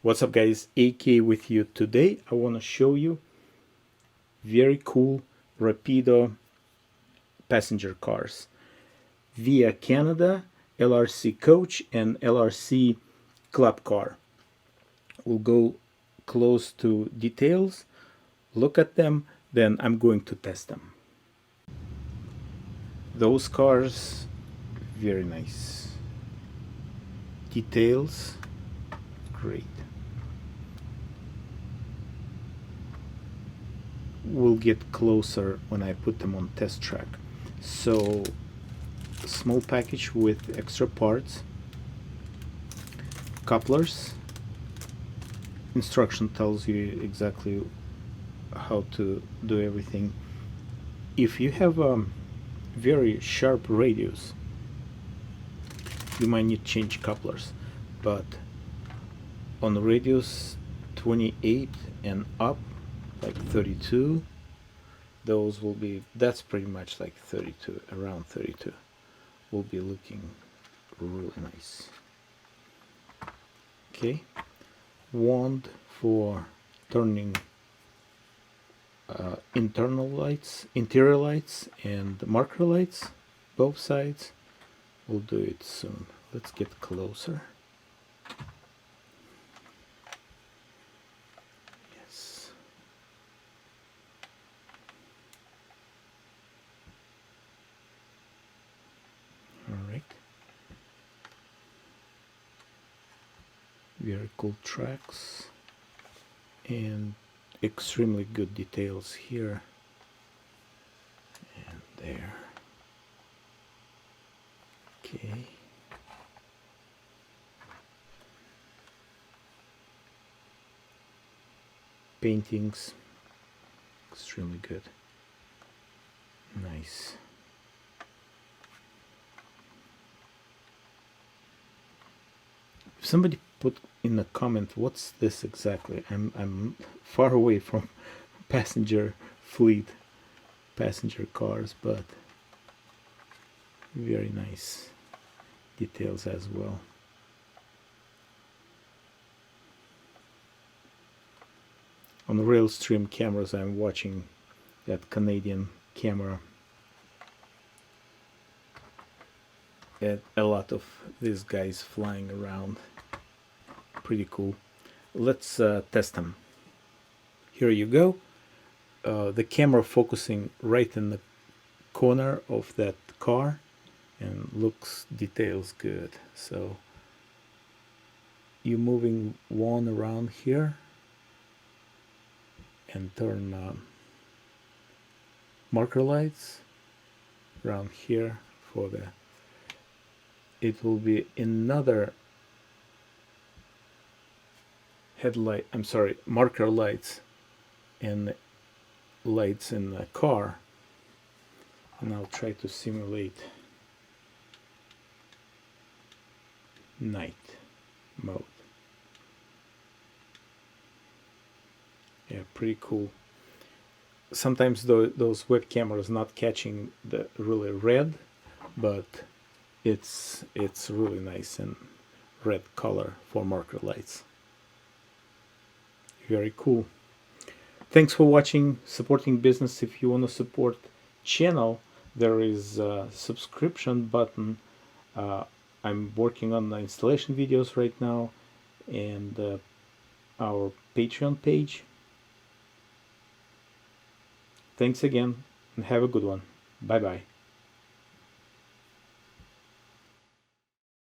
What's up guys, AK with you. Today I want to show you very cool Rapido passenger cars via Canada, LRC coach and LRC club car. We'll go close to details, look at them, then I'm going to test them. Those cars, very nice. Details, great. We'll get closer when I put them on test track. So, small package with extra parts, couplers. Instruction tells you exactly how to do everything. If you have a very sharp radius, you might need to change couplers, but on the radius 28 and up, like 32, those will be, that's pretty much like 32, around 32, will be looking really nice. Okay, wand for turning internal lights, interior lights and marker lights, both sides. We'll do it soon. Let's get closer. Yes. All right. Very cool tracks and extremely good details here and there. Okay. Paintings, extremely good. Nice. If somebody put in a comment, what's this exactly? I'm far away from passenger fleet, passenger cars, but very nice details as well. On the Railstream cameras, I'm watching that Canadian camera. And a lot of these guys flying around. Pretty cool. Let's test them. Here you go. The camera focusing right in the corner of that car and looks details good. So you're moving one around here and turn marker lights around here for the, it will be another headlight, I'm sorry, marker lights and lights in the car, and I'll try to simulate night mode. Yeah, pretty cool. Sometimes those web cameras not catching the really red, but it's really nice and red color for marker lights. Very cool. Thanks for watching, supporting business. If you want to support channel, there is a subscription button. I'm working on the installation videos right now, and our Patreon page. Thanks again and have a good one. Bye bye.